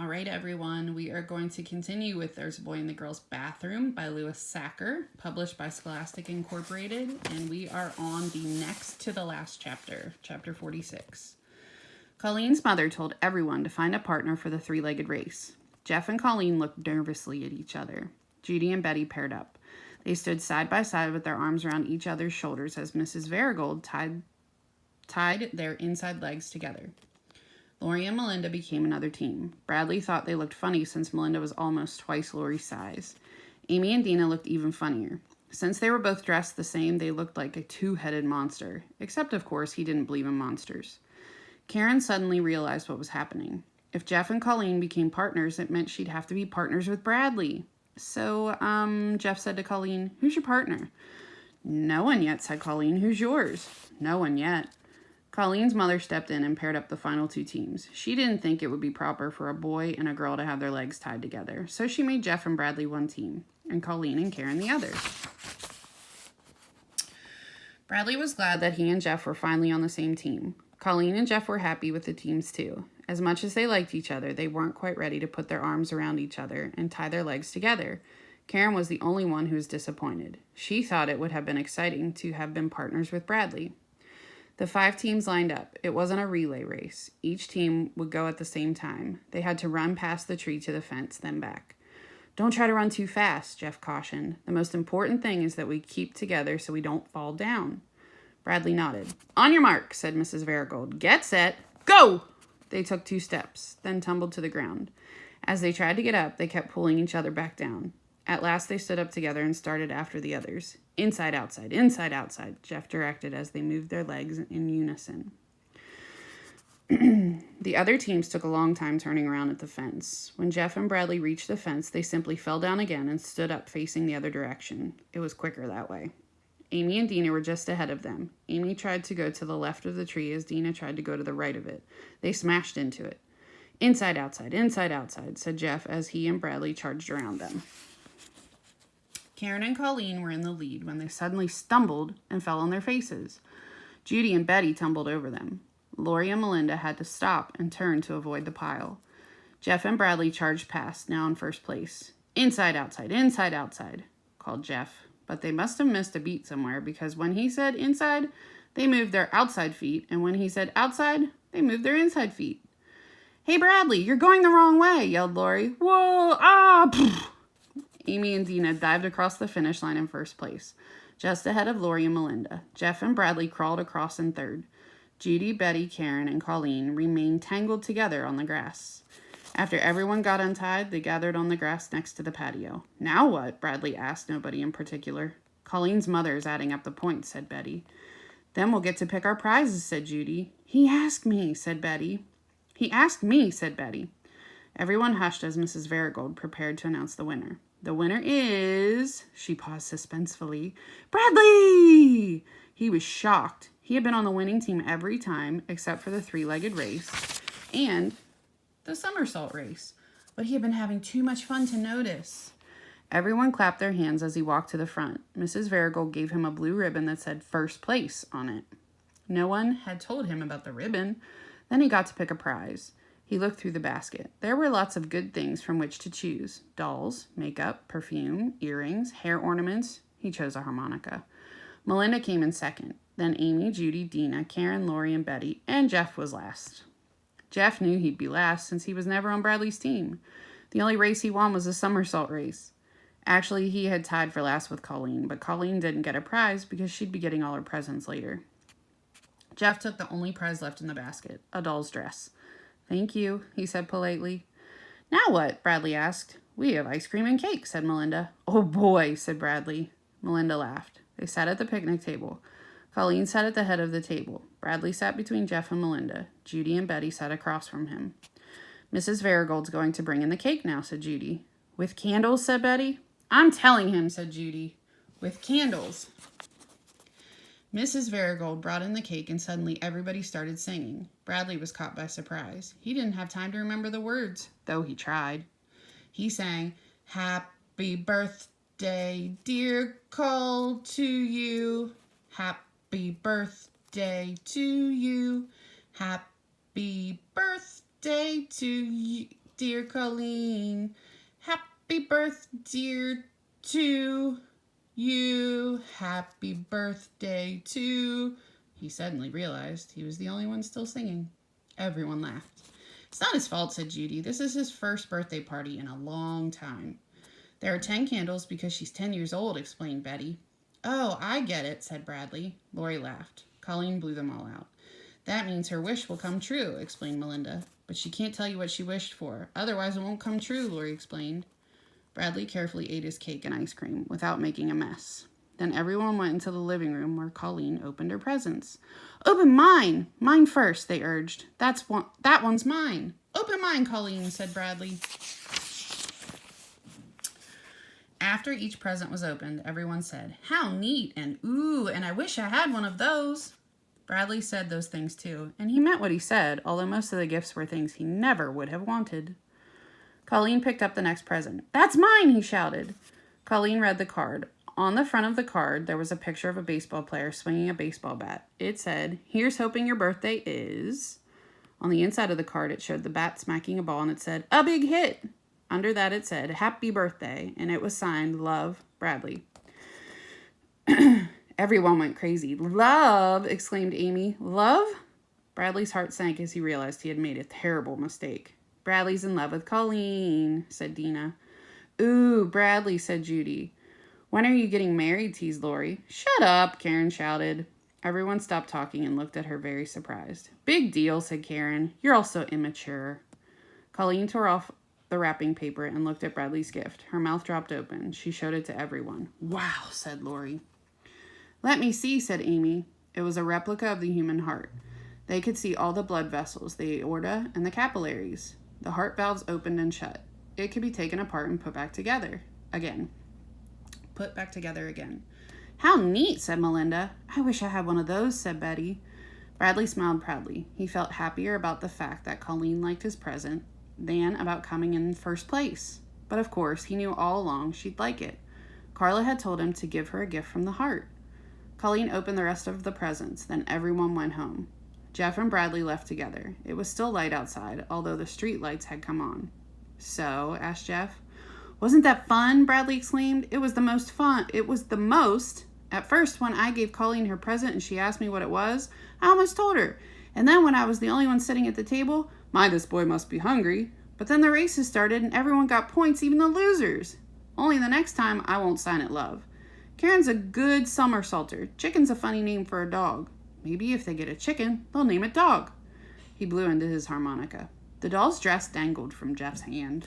All right, everyone, we are going to continue with There's a Boy in the Girl's Bathroom by Louis Sachar, published by Scholastic Incorporated, and we are on the next to the last chapter, chapter 46. Colleen's mother told everyone to find a partner for the three-legged race. Jeff and Colleen looked nervously at each other. Judy and Betty paired up. They stood side by side with their arms around each other's shoulders as Mrs. Varigold tied their inside legs together. Lori and Melinda became another team. Bradley thought they looked funny since Melinda was almost twice Lori's size. Amy and Dina looked even funnier. Since they were both dressed the same, they looked like a two-headed monster. Except, of course, he didn't believe in monsters. Karen suddenly realized what was happening. If Jeff and Colleen became partners, it meant she'd have to be partners with Bradley. So, Jeff said to Colleen, "Who's your partner?" "No one yet," said Colleen. "Who's yours?" "No one yet." Colleen's mother stepped in and paired up the final two teams. She didn't think it would be proper for a boy and a girl to have their legs tied together, so she made Jeff and Bradley one team, and Colleen and Karen the other. Bradley was glad that he and Jeff were finally on the same team. Colleen and Jeff were happy with the teams too. As much as they liked each other, they weren't quite ready to put their arms around each other and tie their legs together. Karen was the only one who was disappointed. She thought it would have been exciting to have been partners with Bradley. The 5 teams lined up. It wasn't a relay race. Each team would go at the same time. They had to run past the tree to the fence, then back. "Don't try to run too fast," Jeff cautioned. "The most important thing is that we keep together so we don't fall down." Bradley nodded. "On your mark," said Mrs. Varigold. "Get set, go!" They took 2 steps, then tumbled to the ground. As they tried to get up, they kept pulling each other back down. At last they stood up together and started after the others. "Inside, outside," Jeff directed as they moved their legs in unison. The other teams took a long time turning around at the fence. When Jeff and Bradley reached the fence, they simply fell down again and stood up facing the other direction. It was quicker that way. Amy and Dina were just ahead of them. Amy tried to go to the left of the tree as Dina tried to go to the right of it. They smashed into it. Inside, outside," said Jeff as he and Bradley charged around them. Karen and Colleen were in the lead when they suddenly stumbled and fell on their faces. Judy and Betty tumbled over them. Lori and Melinda had to stop and turn to avoid the pile. Jeff and Bradley charged past, now in first place. Inside, outside," called Jeff. But they must have missed a beat somewhere because when he said inside, they moved their outside feet, and when he said outside, they moved their inside feet. "Hey, Bradley, you're going the wrong way," yelled Lori. "Whoa, pfft." Amy and Dina dived across the finish line in first place, just ahead of Lori and Melinda. Jeff and Bradley crawled across in third. Judy, Betty, Karen, and Colleen remained tangled together on the grass. After everyone got untied, they gathered on the grass next to the patio. "Now what?" Bradley asked nobody in particular. "Colleen's mother is adding up the points," said Betty. "Then we'll get to pick our prizes," said Judy. He asked me," said Betty. Everyone hushed as Mrs. Varigold prepared to announce the winner. "The winner is," she paused suspensefully, "Bradley!" He was shocked. He had been on the winning team every time except for the 3-legged race and the somersault race, but he had been having too much fun to notice. Everyone clapped their hands as he walked to the front. Mrs. Varigold gave him a blue ribbon that said "First Place" on it. No one had told him about the ribbon. Then he got to pick a prize. He looked through the basket. There were lots of good things from which to choose. Dolls, makeup, perfume, earrings, hair ornaments. He chose a harmonica. Melinda came in second. Then Amy, Judy, Dina, Karen, Lori, and Betty, and Jeff was last. Jeff knew he'd be last since he was never on Bradley's team. The only race he won was the somersault race. Actually, he had tied for last with Colleen, but Colleen didn't get a prize because she'd be getting all her presents later. Jeff took the only prize left in the basket, a doll's dress. "Thank you," he said politely. "Now what?" Bradley asked. "We have ice cream and cake," said Melinda. "Oh boy," said Bradley. Melinda laughed. They sat at the picnic table. Colleen sat at the head of the table. Bradley sat between Jeff and Melinda. Judy and Betty sat across from him. "Mrs. Varigold's going to bring in the cake now," said Judy. "With candles?" said Betty. "I'm telling him," said Judy. "With candles." Mrs. Varigold brought in the cake and suddenly everybody started singing. Bradley was caught by surprise. He didn't have time to remember the words, though he tried. He sang, "Happy birthday, dear Cole, to you. Happy birthday to you. Happy birthday to you. dear Colleen. Happy birthday to you. Happy birthday to... He suddenly realized he was the only one still singing. Everyone laughed. It's not his fault, said Judy. This is his first birthday party in a long time. There are 10 candles because she's 10 years old, explained Betty. Oh, I get it, said Bradley. Lori laughed. Colleen blew them all out. That means her wish will come true, explained Melinda. But she can't tell you what she wished for. Otherwise it won't come true, Lori explained. Bradley carefully ate his cake and ice cream without making a mess. Then everyone went into the living room where Colleen opened her presents. Open mine! Mine first, they urged. That one's mine. Open mine, Colleen, said Bradley. After each present was opened, everyone said, how neat, and ooh, and I wish I had one of those. Bradley said those things too, and he meant what he said, although most of the gifts were things he never would have wanted. Colleen picked up the next present. That's mine, he shouted. Colleen read the card. On the front of the card, there was a picture of a baseball player swinging a baseball bat. It said, here's hoping your birthday is... On the inside of the card, it showed the bat smacking a ball, and it said, a big hit. Under that, it said, happy birthday, and it was signed, Love, Bradley. Everyone went crazy. Love, exclaimed Amy. Love? Bradley's heart sank as he realized he had made a terrible mistake. Bradley's in love with Colleen, said Dina. Ooh, Bradley, said Judy. When are you getting married, teased Lori. Shut up, Karen shouted. Everyone stopped talking and looked at her very surprised. Big deal, said Karen. You're all so immature. Colleen tore off the wrapping paper and looked at Bradley's gift. Her mouth dropped open. She showed it to everyone. Wow, said Lori. Let me see, said Amy. It was a replica of the human heart. They could see all the blood vessels, the aorta, and the capillaries. The heart valves opened and shut. It could be taken apart and put back together. Again. Put back together again. How neat, said Melinda. I wish I had one of those, said Betty. Bradley smiled proudly. He felt happier about the fact that Colleen liked his present than about coming in first place. But of course, he knew all along she'd like it. Carla had told him to give her a gift from the heart. Colleen opened the rest of the presents, then everyone went home. Jeff and Bradley left together. It was still light outside, although the street lights had come on. So, asked Jeff. Wasn't that fun? Bradley exclaimed. It was the most fun. It was the most. At first, when I gave Colleen her present and she asked me what it was, I almost told her. And then when I was the only one sitting at the table, my, this boy must be hungry. But then the races started and everyone got points, even the losers. Only the next time, I won't sign it, love. Karen's a good somersaulter. Chicken's a funny name for a dog. Maybe if they get a chicken, they'll name it Dog. He blew into his harmonica. The doll's dress dangled from Jeff's hand.